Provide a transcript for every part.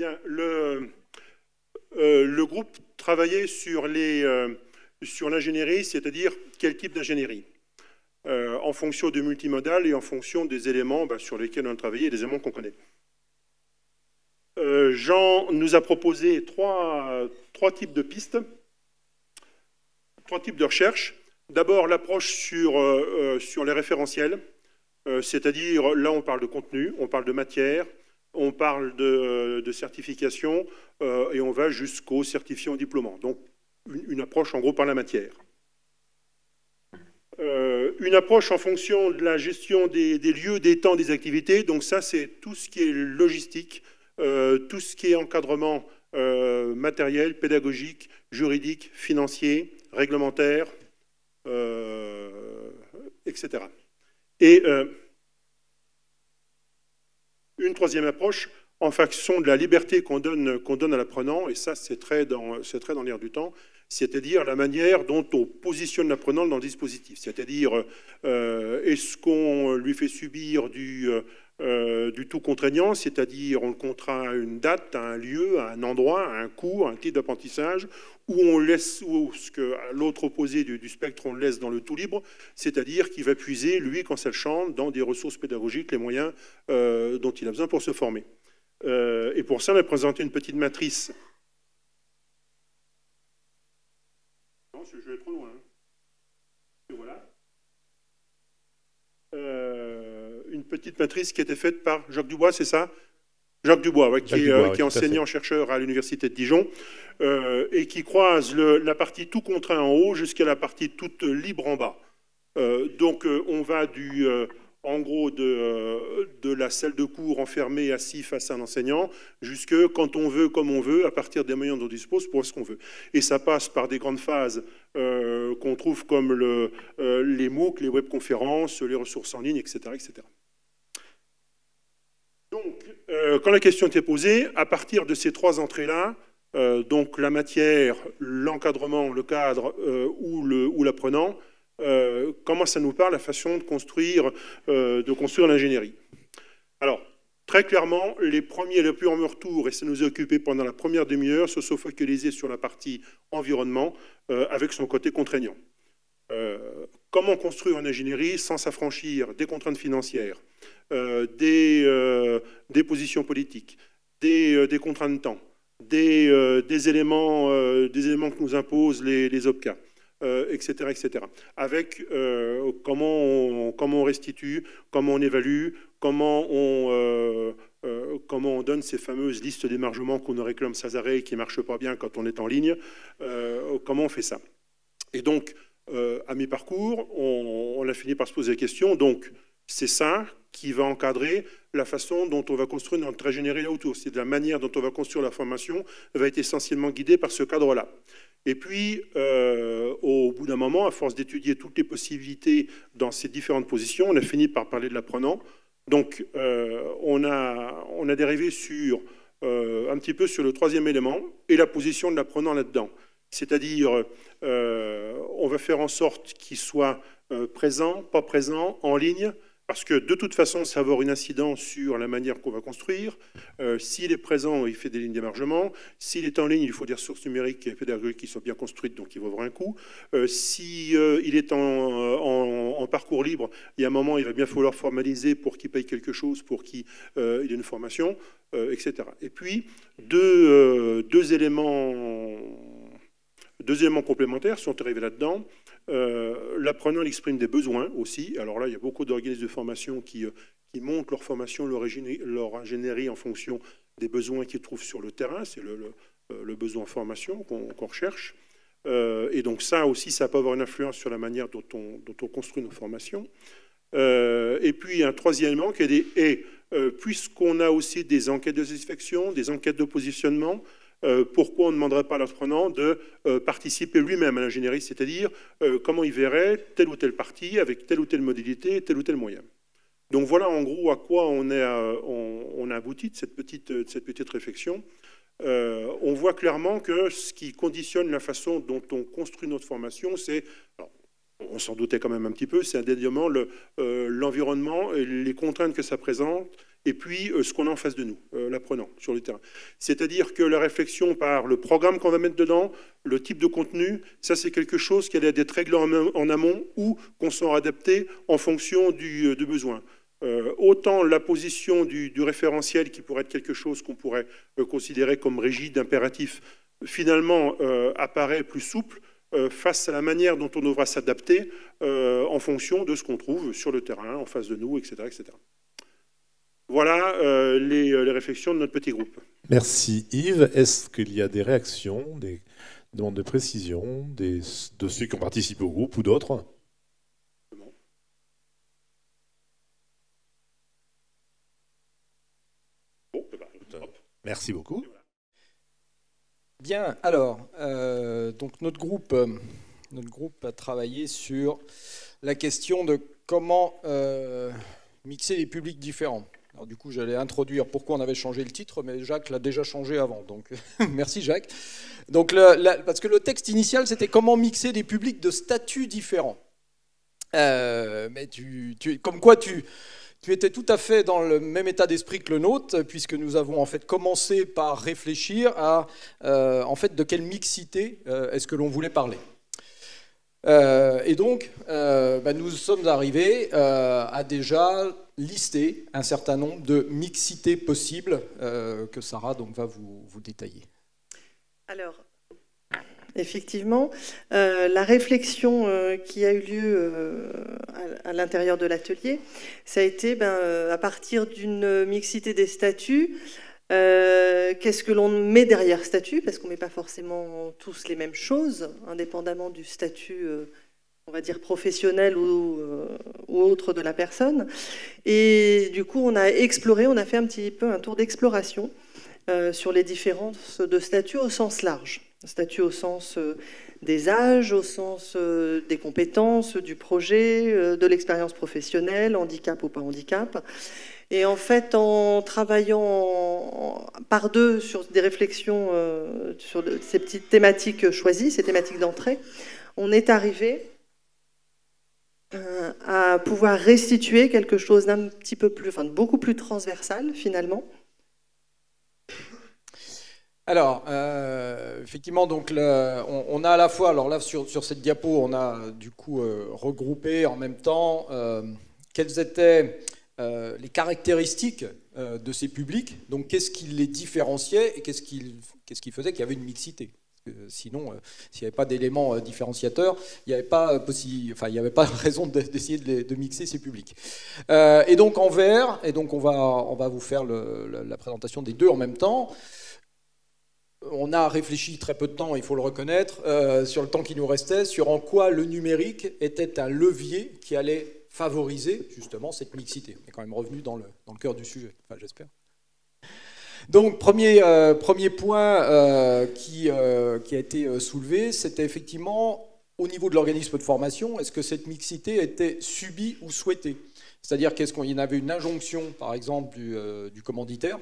Bien, le groupe travaillait sur l'ingénierie, c'est-à-dire quel type d'ingénierie, en fonction du multimodal et en fonction des éléments sur lesquels on a travaillé et des éléments qu'on connaît. Jean nous a proposé trois types de pistes, trois types de recherche. D'abord, l'approche sur les référentiels, c'est-à-dire là on parle de contenu, on parle de matière, on parle de certification et on va jusqu'au certifiant diplômant. Donc une approche en gros par la matière. Une approche en fonction de la gestion des lieux, des temps, des activités. Donc ça c'est tout ce qui est logistique, tout ce qui est encadrement matériel, pédagogique, juridique, financier, réglementaire, etc. Et une troisième approche en fonction de la liberté qu'on donne à l'apprenant, et ça c'est très dans l'air du temps, c'est-à-dire la manière dont on positionne l'apprenant dans le dispositif. C'est-à-dire, est-ce qu'on lui fait subir du tout contraignant, c'est-à-dire on le contraint à une date, à un lieu, à un endroit, à un cours, à un type d'apprentissage, ou on laisse, ou ce que à l'autre opposé du spectre, on le laisse dans le tout libre, c'est-à-dire qu'il va puiser, lui, quand ça le chante, dans des ressources pédagogiques, les moyens dont il a besoin pour se former. Et pour ça, on a présenté une petite matrice. Non, je vais trop loin. Et voilà. Une petite matrice qui a été faite par Jacques Dubois, c'est ça? Jacques Dubois, ouais, qui est enseignant-chercheur à l'Université de Dijon, et qui croise la partie tout contraint en haut jusqu'à la partie toute libre en bas. Donc on va en gros de la salle de cours enfermée, assis face à un enseignant, jusque quand on veut, comme on veut, à partir des moyens dont on dispose pour ce qu'on veut. Et ça passe par des grandes phases qu'on trouve comme les MOOC, les webconférences, les ressources en ligne, etc. etc. Donc, quand la question était posée, à partir de ces trois entrées-là, donc la matière, l'encadrement, le cadre ou l'apprenant, comment ça nous parle la façon de construire l'ingénierie. Alors, très clairement, les premiers retours, et ça nous a occupé pendant la première demi-heure, se sont focalisés sur la partie environnement, avec son côté contraignant. Comment construire une ingénierie sans s'affranchir des contraintes financières, des positions politiques, des contraintes de temps, des éléments que nous imposent les OPCA, etc., etc. Avec comment on restitue, comment on évalue, comment on donne ces fameuses listes d'émargement qu'on nous réclame sans arrêt et qui ne marchent pas bien quand on est en ligne, comment on fait ça. Et donc, à mi-parcours, on a fini par se poser la question, donc c'est ça qui va encadrer la façon dont on va construire notre ingénierie là autour. C'est de la manière dont on va construire la formation va être essentiellement guidée par ce cadre-là. Et puis, au bout d'un moment, à force d'étudier toutes les possibilités dans ces différentes positions, on a fini par parler de l'apprenant. Donc, on a dérivé un petit peu sur le troisième élément et la position de l'apprenant là-dedans. C'est-à-dire, on va faire en sorte qu'il soit présent, pas présent, en ligne, parce que de toute façon, ça va avoir une incidence sur la manière qu'on va construire. S'il est présent, il fait des lignes d'émargement. S'il est en ligne, il faut des ressources numériques et pédagogiques qui soient bien construites, donc il va avoir un coût. S'il est en parcours libre, il y a un moment, il va bien falloir formaliser pour qu'il paye quelque chose, pour qu'il ait une formation, etc. Et puis, deux éléments complémentaires sont arrivés là-dedans. L'apprenant exprime des besoins aussi. Alors là, il y a beaucoup d'organismes de formation qui montent leur formation, leur ingénierie en fonction des besoins qu'ils trouvent sur le terrain. C'est le besoin en formation qu'on recherche. Et donc ça aussi, ça peut avoir une influence sur la manière dont on construit nos formations. Et puis un troisième élément qui est puisqu'on a aussi des enquêtes de satisfaction, des enquêtes de positionnement, pourquoi on ne demanderait pas à l'apprenant de participer lui-même à l'ingénierie, c'est-à-dire comment il verrait telle ou telle partie avec telle ou telle modalité, tel ou tel moyen. Donc voilà en gros à quoi on a abouti de cette petite réflexion. On voit clairement que ce qui conditionne la façon dont on construit notre formation, c'est, on s'en doutait quand même un petit peu, c'est indéniablement l'environnement et les contraintes que ça présente et puis ce qu'on a en face de nous, l'apprenant sur le terrain. C'est-à-dire que la réflexion par le programme qu'on va mettre dedans, le type de contenu, ça c'est quelque chose qui a d'être réglé en amont ou qu'on sera adapté en fonction du besoin. Autant la position du référentiel qui pourrait être quelque chose qu'on pourrait considérer comme rigide, impératif, finalement apparaît plus souple face à la manière dont on devra s'adapter en fonction de ce qu'on trouve sur le terrain, en face de nous, etc. etc. Voilà les réflexions de notre petit groupe. Merci Yves. Est-ce qu'il y a des réactions, des demandes de précision de ceux qui ont participé au groupe ou d'autres ? Merci beaucoup. Bien, alors, donc notre groupe a travaillé sur la question de comment mixer les publics différents. Alors du coup, j'allais introduire pourquoi on avait changé le titre, mais Jacques l'a déjà changé avant, donc merci Jacques. Donc, parce que le texte initial, c'était comment mixer des publics de statuts différents. Mais comme quoi tu étais tout à fait dans le même état d'esprit que le nôtre, puisque nous avons en fait commencé par réfléchir à en fait de quelle mixité est-ce que l'on voulait parler. Et donc, nous sommes arrivés à déjà lister un certain nombre de mixités possibles que Sarah donc, va vous détailler. Alors, effectivement, la réflexion qui a eu lieu à l'intérieur de l'atelier, ça a été à partir d'une mixité des statuts. Qu'est-ce que l'on met derrière statut? Parce qu'on ne met pas forcément tous les mêmes choses, indépendamment du statut, on va dire, professionnel ou autre de la personne. Et du coup, on a exploré, on a fait un petit peu un tour d'exploration sur les différences de statut au sens large. Statut au sens des âges, au sens des compétences, du projet, de l'expérience professionnelle, handicap ou pas handicap. Et en fait, en travaillant par deux sur des réflexions sur ces petites thématiques choisies, ces thématiques d'entrée, on est arrivé à pouvoir restituer quelque chose d'un petit peu plus, enfin, beaucoup plus transversal finalement. Alors, effectivement, donc on a à la fois, alors là sur cette diapo, on a du coup regroupé en même temps quelles étaient les caractéristiques de ces publics, donc qu'est-ce qui les différenciait et qu'est-ce qui faisait qu'il y avait une mixité. Sinon, s'il n'y avait pas d'éléments différenciateurs, il n'y avait pas raison d'essayer de mixer ces publics. Et donc en vert, et donc on va vous faire la présentation des deux en même temps. On a réfléchi très peu de temps, il faut le reconnaître, sur le temps qui nous restait, sur en quoi le numérique était un levier qui allait favoriser justement cette mixité. On est quand même revenu dans le cœur du sujet, enfin, j'espère. Donc premier point qui a été soulevé, c'était effectivement au niveau de l'organisme de formation, est-ce que cette mixité était subie ou souhaitée? C'est-à-dire qu'est-ce qu'il y avait une injonction, par exemple, du commanditaire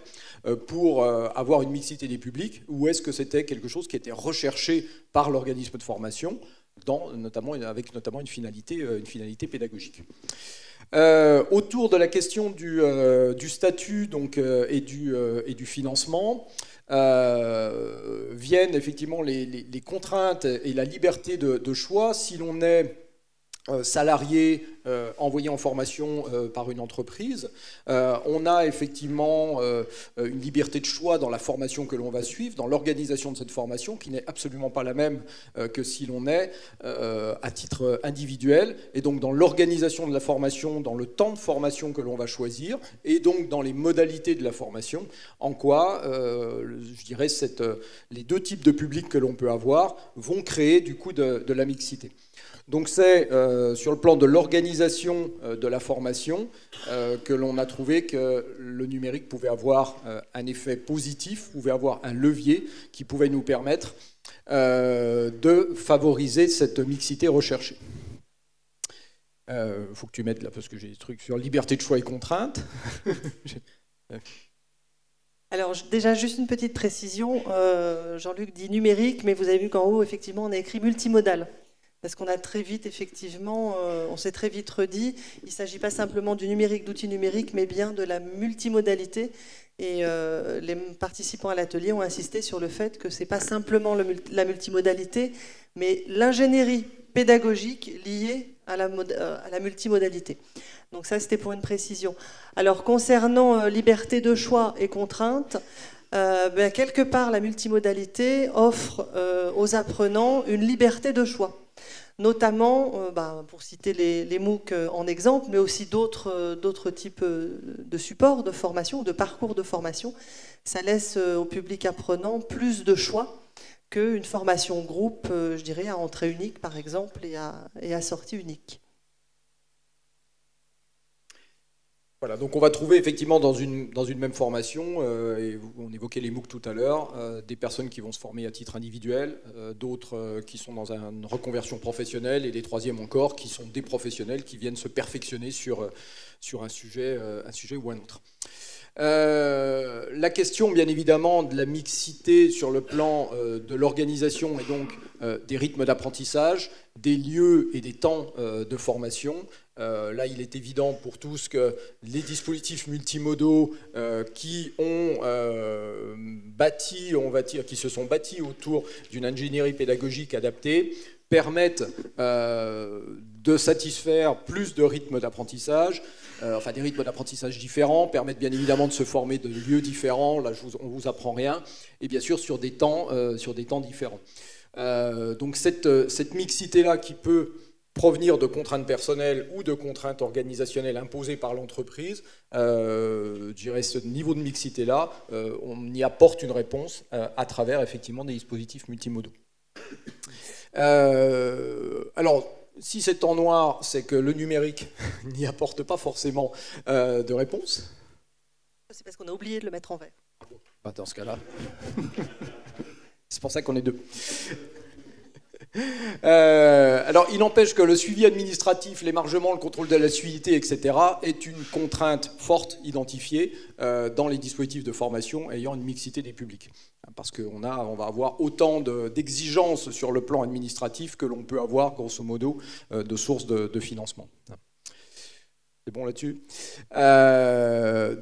pour avoir une mixité des publics, ou est-ce que c'était quelque chose qui était recherché par l'organisme de formation, avec notamment une finalité pédagogique. Autour de la question du statut donc, et du financement, viennent effectivement les contraintes et la liberté de choix si l'on est salarié envoyé en formation par une entreprise. On a effectivement une liberté de choix dans la formation que l'on va suivre, dans l'organisation de cette formation, qui n'est absolument pas la même que si l'on est à titre individuel, et donc dans l'organisation de la formation, dans le temps de formation que l'on va choisir, et donc dans les modalités de la formation, en quoi, je dirais, les deux types de publics que l'on peut avoir vont créer du coup de la mixité. Donc c'est sur le plan de l'organisation de la formation que l'on a trouvé que le numérique pouvait avoir un effet positif, pouvait avoir un levier qui pouvait nous permettre de favoriser cette mixité recherchée. Faut que tu mettes là, parce que j'ai des trucs sur liberté de choix et contraintes. Alors déjà, juste une petite précision, Jean-Luc dit numérique, mais vous avez vu qu'en haut, effectivement, on a écrit multimodal. Parce qu'on a très vite, effectivement, on s'est très vite redit, il ne s'agit pas simplement du numérique, d'outils numériques, mais bien de la multimodalité. Et les participants à l'atelier ont insisté sur le fait que ce n'est pas simplement la multimodalité, mais l'ingénierie pédagogique liée à la multimodalité. Donc ça, c'était pour une précision. Alors, concernant liberté de choix et contraintes, quelque part, la multimodalité offre aux apprenants une liberté de choix. Notamment, pour citer les MOOC en exemple, mais aussi d'autres types de supports de formation, de parcours de formation. Ça laisse au public apprenant plus de choix qu'une formation groupe, je dirais, à entrée unique, par exemple, et à sortie unique. Voilà, donc on va trouver effectivement dans une même formation, et on évoquait les MOOC tout à l'heure, des personnes qui vont se former à titre individuel, d'autres qui sont dans une reconversion professionnelle, et des troisièmes encore qui sont des professionnels qui viennent se perfectionner sur un sujet ou un autre. La question, bien évidemment, de la mixité sur le plan de l'organisation et donc des rythmes d'apprentissage, des lieux et des temps de formation. Là, il est évident pour tous que les dispositifs multimodaux qui ont bâti, on va dire, qui se sont bâtis autour d'une ingénierie pédagogique adaptée permettent de satisfaire plus de rythmes d'apprentissage, enfin des rythmes d'apprentissage différents, permettent bien évidemment de se former de lieux différents, là on ne vous apprend rien, et bien sûr sur des temps différents. Donc cette mixité-là qui peut provenir de contraintes personnelles ou de contraintes organisationnelles imposées par l'entreprise, je dirais ce niveau de mixité-là, on y apporte une réponse à travers effectivement des dispositifs multimodaux. Alors, si c'est en noir, c'est que le numérique n'y apporte pas forcément de réponse. C'est parce qu'on a oublié de le mettre en vert. Dans ce cas-là, c'est pour ça qu'on est deux. Alors, il n'empêche que le suivi administratif, l'émargement, le contrôle de la fluidité, etc., est une contrainte forte identifiée dans les dispositifs de formation ayant une mixité des publics. Parce qu'on va avoir autant d'exigences sur le plan administratif que l'on peut avoir, grosso modo, de sources de financement. C'est bon là-dessus.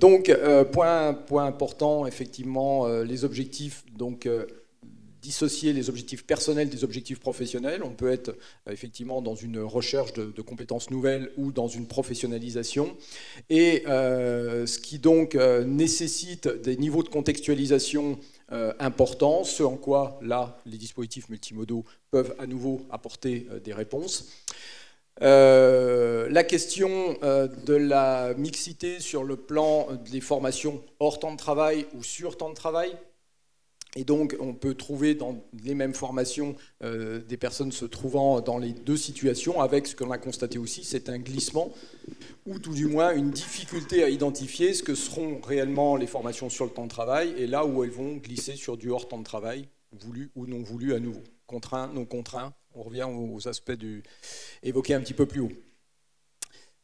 Donc, point important, effectivement, les objectifs, donc, dissocier les objectifs personnels des objectifs professionnels. On peut être effectivement dans une recherche de compétences nouvelles ou dans une professionnalisation. Et ce qui donc nécessite des niveaux de contextualisation importants, ce en quoi, là, les dispositifs multimodaux peuvent à nouveau apporter des réponses. La question de la mixité sur le plan des formations hors temps de travail ou sur temps de travail. Et donc, on peut trouver dans les mêmes formations des personnes se trouvant dans les deux situations, avec ce qu'on a constaté aussi, c'est un glissement, ou tout du moins une difficulté à identifier ce que seront réellement les formations sur le temps de travail, et là où elles vont glisser sur du hors temps de travail, voulu ou non voulu à nouveau. Contraint, non contraint, on revient aux aspects évoqués un petit peu plus haut.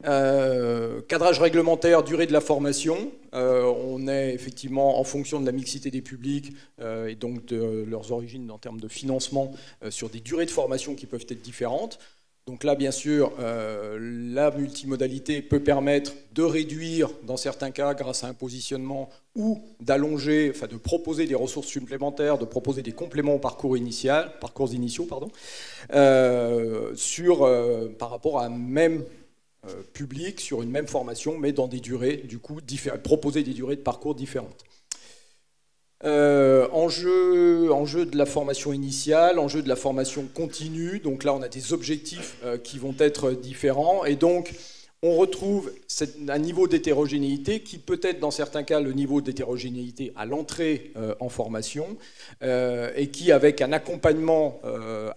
Cadrage réglementaire, durée de la formation, on est effectivement en fonction de la mixité des publics et donc de leurs origines en termes de financement sur des durées de formation qui peuvent être différentes. Donc là, bien sûr, la multimodalité peut permettre de réduire, dans certains cas, grâce à un positionnement, ou d'allonger, enfin de proposer des ressources supplémentaires, de proposer des compléments au parcours initiaux, par rapport à un même public, sur une même formation, mais dans des durées, du coup, proposer des durées de parcours différentes. Enjeu de la formation initiale, enjeu de la formation continue, donc là on a des objectifs qui vont être différents, et donc on retrouve un niveau d'hétérogénéité qui peut être dans certains cas le niveau d'hétérogénéité à l'entrée en formation, et qui, avec un accompagnement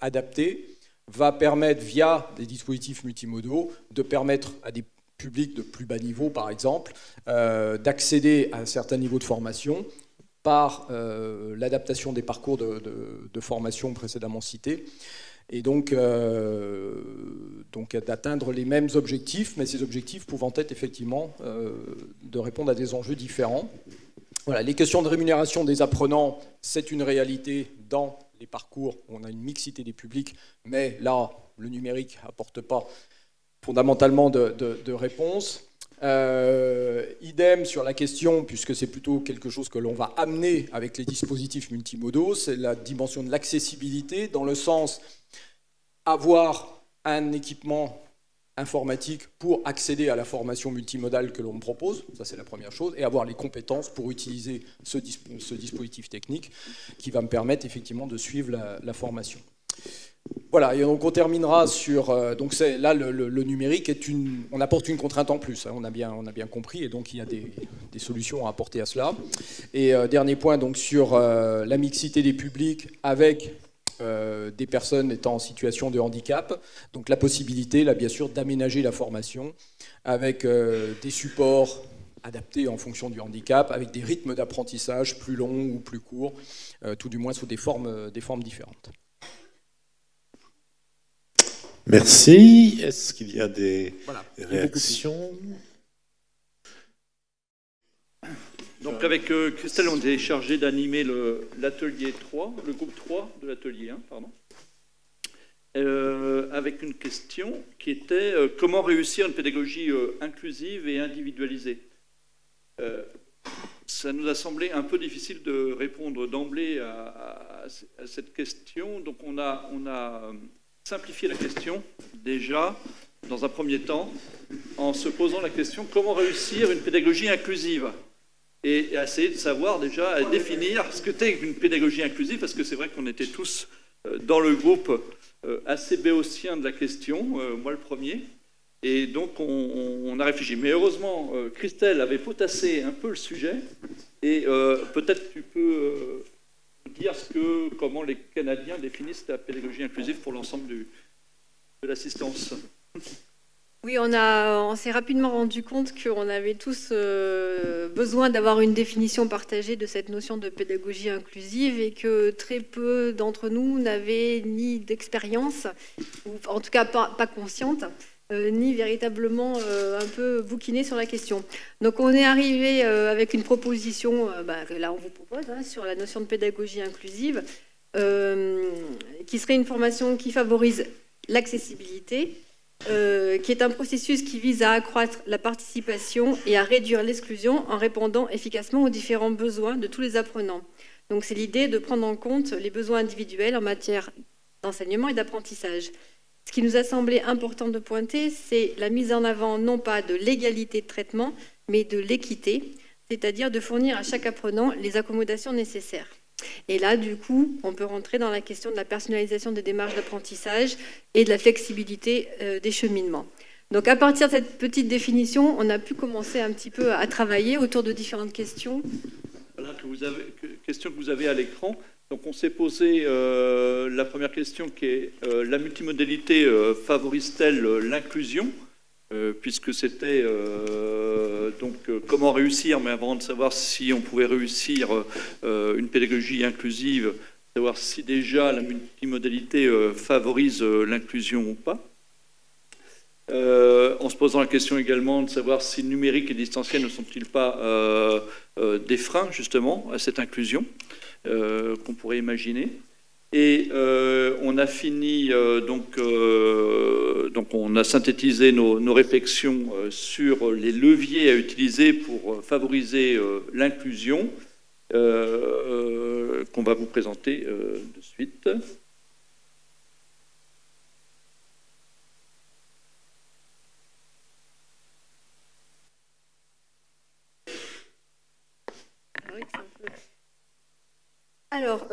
adapté, va permettre, via des dispositifs multimodaux, de permettre à des publics de plus bas niveau, par exemple, d'accéder à un certain niveau de formation par l'adaptation des parcours de formation précédemment cités, et donc d'atteindre les mêmes objectifs, mais ces objectifs pouvant être effectivement de répondre à des enjeux différents. Voilà, les questions de rémunération des apprenants, c'est une réalité dans les parcours, on a une mixité des publics, mais là, le numérique n'apporte pas fondamentalement de réponse. Idem sur la question, puisque c'est plutôt quelque chose que l'on va amener avec les dispositifs multimodaux, c'est la dimension de l'accessibilité, dans le sens avoir un équipement informatique pour accéder à la formation multimodale que l'on propose, ça c'est la première chose, et avoir les compétences pour utiliser ce dispositif technique qui va me permettre effectivement de suivre la formation. Voilà, et donc on terminera sur... donc là, le numérique, on apporte une contrainte en plus, hein, on a bien compris, et donc il y a des solutions à apporter à cela. Et dernier point, donc sur la mixité des publics avec des personnes étant en situation de handicap, donc la possibilité, là, bien sûr, d'aménager la formation avec des supports adaptés en fonction du handicap, avec des rythmes d'apprentissage plus longs ou plus courts, tout du moins sous des formes différentes. Merci. Est-ce qu'il y a des réactions? Donc avec Christelle, on est chargé d'animer l'atelier 3, le groupe 3 de l'atelier 1, pardon. Avec une question qui était comment réussir une pédagogie inclusive et individualisée. Ça nous a semblé un peu difficile de répondre d'emblée à cette question, donc on a simplifier la question, déjà, dans un premier temps, en se posant la question comment réussir une pédagogie inclusive et essayer de savoir déjà, à définir ce que c'est une pédagogie inclusive, parce que c'est vrai qu'on était tous dans le groupe assez béotien de la question, moi le premier, et donc on a réfléchi. Mais heureusement, Christelle avait potassé un peu le sujet, et peut-être tu peux... dire comment les Canadiens définissent la pédagogie inclusive pour l'ensemble de l'assistance. Oui, on s'est rapidement rendu compte qu'on avait tous besoin d'avoir une définition partagée de cette notion de pédagogie inclusive et que très peu d'entre nous n'avaient ni d'expérience, ou en tout cas pas consciente, ni véritablement un peu bouquiné sur la question. Donc on est arrivé avec une proposition, que là on vous propose, sur la notion de pédagogie inclusive, qui serait une formation qui favorise l'accessibilité, qui est un processus qui vise à accroître la participation et à réduire l'exclusion en répondant efficacement aux différents besoins de tous les apprenants. Donc c'est l'idée de prendre en compte les besoins individuels en matière d'enseignement et d'apprentissage. Ce qui nous a semblé important de pointer, c'est la mise en avant non pas de l'égalité de traitement, mais de l'équité, c'est-à-dire de fournir à chaque apprenant les accommodations nécessaires. Et là, du coup, on peut rentrer dans la question de la personnalisation des démarches d'apprentissage et de la flexibilité des cheminements. Donc à partir de cette petite définition, on a pu commencer un petit peu à travailler autour de différentes questions. Voilà, question que vous avez à l'écran. Donc on s'est posé la première question qui est la multimodalité favorise-t-elle l'inclusion, puisque c'était donc comment réussir, mais avant de savoir si on pouvait réussir une pédagogie inclusive, savoir si déjà la multimodalité favorise l'inclusion ou pas. En se posant la question également de savoir si le numérique et le distanciel ne sont-ils pas des freins justement à cette inclusion qu'on pourrait imaginer. Et on a fini, donc on a synthétisé nos réflexions sur les leviers à utiliser pour favoriser l'inclusion, qu'on va vous présenter de suite. Alors,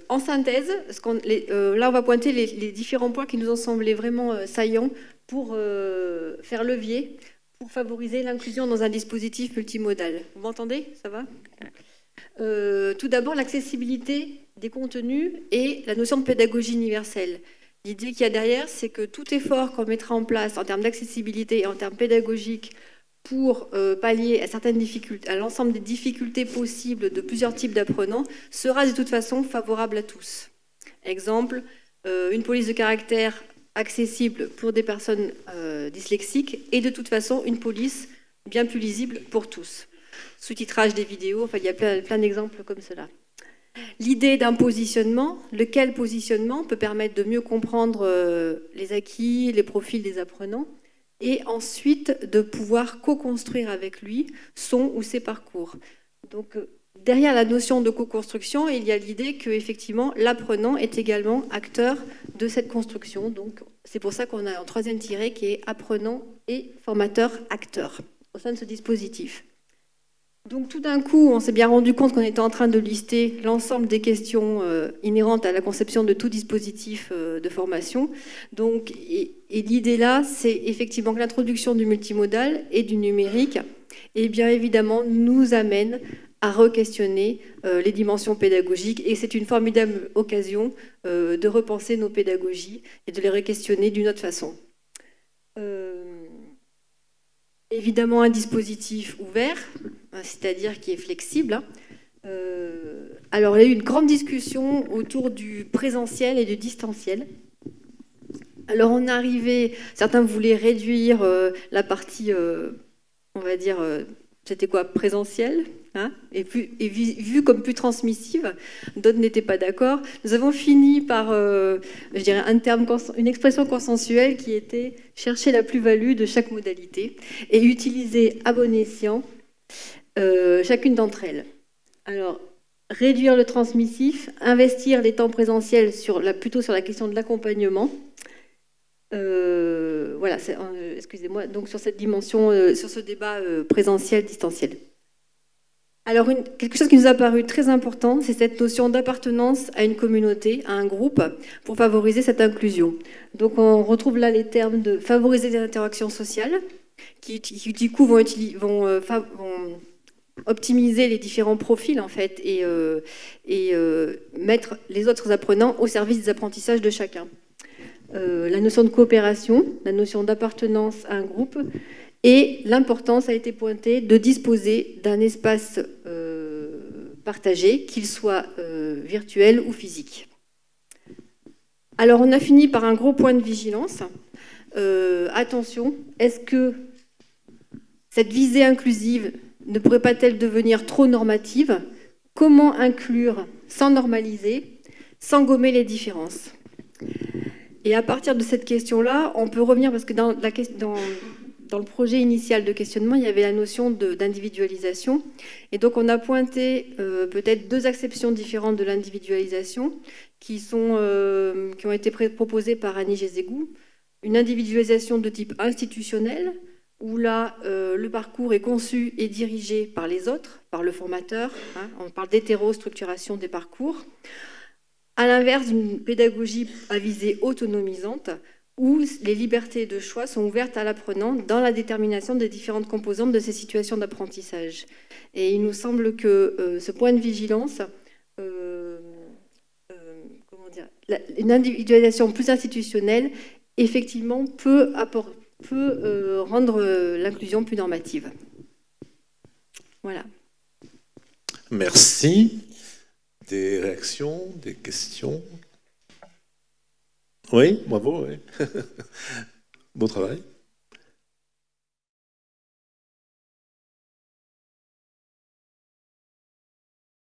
en synthèse, là on va pointer les différents points qui nous ont semblé vraiment saillants pour faire levier, pour favoriser l'inclusion dans un dispositif multimodal. Vous m'entendez? Ça va? Tout d'abord, l'accessibilité des contenus et la notion de pédagogie universelle. L'idée qu'il y a derrière, c'est que tout effort qu'on mettra en place en termes d'accessibilité et en termes pédagogiques pour pallier à certaines difficultés, à l'ensemble des difficultés possibles de plusieurs types d'apprenants, sera de toute façon favorable à tous. Exemple, une police de caractère accessible pour des personnes dyslexiques et de toute façon une police bien plus lisible pour tous. Sous-titrage des vidéos, enfin il y a plein d'exemples comme cela. L'idée d'un positionnement, lequel positionnement peut permettre de mieux comprendre les acquis, les profils des apprenants, et ensuite de pouvoir co-construire avec lui son ou ses parcours. Donc, derrière la notion de co-construction, il y a l'idée qu'effectivement, l'apprenant est également acteur de cette construction. Donc, c'est pour ça qu'on a un troisième tiret qui est apprenant et formateur-acteur au sein de ce dispositif. Donc, tout d'un coup, on s'est bien rendu compte qu'on était en train de lister l'ensemble des questions inhérentes à la conception de tout dispositif de formation. Donc, et l'idée là, c'est effectivement que l'introduction du multimodal et du numérique, et bien évidemment, nous amène à re-questionner les dimensions pédagogiques. Et c'est une formidable occasion de repenser nos pédagogies et de les re-questionner d'une autre façon. Évidemment, un dispositif ouvert, c'est-à-dire qui est flexible. Alors, il y a eu une grande discussion autour du présentiel et du distanciel. Alors, on est arrivé, certains voulaient réduire la partie, on va dire, c'était quoi, présentiel, hein, et vu comme plus transmissive. D'autres n'étaient pas d'accord. Nous avons fini par, je dirais, une expression consensuelle qui était chercher la plus-value de chaque modalité et utiliser à bon escient chacune d'entre elles. Alors, réduire le transmissif, investir les temps présentiels plutôt sur la question de l'accompagnement. Voilà, excusez-moi, donc sur cette dimension, sur ce débat présentiel-distanciel. Alors, quelque chose qui nous a paru très important, c'est cette notion d'appartenance à une communauté, à un groupe, pour favoriser cette inclusion. Donc, on retrouve là les termes de favoriser des interactions sociales, qui du coup vont optimiser les différents profils, en fait, et mettre les autres apprenants au service des apprentissages de chacun. La notion de coopération, la notion d'appartenance à un groupe, et l'importance a été pointée de disposer d'un espace partagé, qu'il soit virtuel ou physique. Alors, on a fini par un gros point de vigilance. Attention, est-ce que cette visée inclusive ne pourrait pas-elle devenir trop normative? Comment inclure sans normaliser, sans gommer les différences? Et à partir de cette question-là, on peut revenir, parce que dans le projet initial de questionnement, il y avait la notion d'individualisation. Et donc, on a pointé peut-être deux acceptions différentes de l'individualisation qui ont été proposées par Annie Gézégou. Une individualisation de type institutionnel, où là, le parcours est conçu et dirigé par les autres, par le formateur. Hein, on parle d'hétérostructuration des parcours. À l'inverse d'une pédagogie à visée autonomisante, où les libertés de choix sont ouvertes à l'apprenant dans la détermination des différentes composantes de ces situations d'apprentissage. Et il nous semble que ce point de vigilance, une individualisation plus institutionnelle, effectivement, peut rendre l'inclusion plus normative. Voilà. Merci. Des réactions, des questions? Oui, bravo. Oui. Bon travail.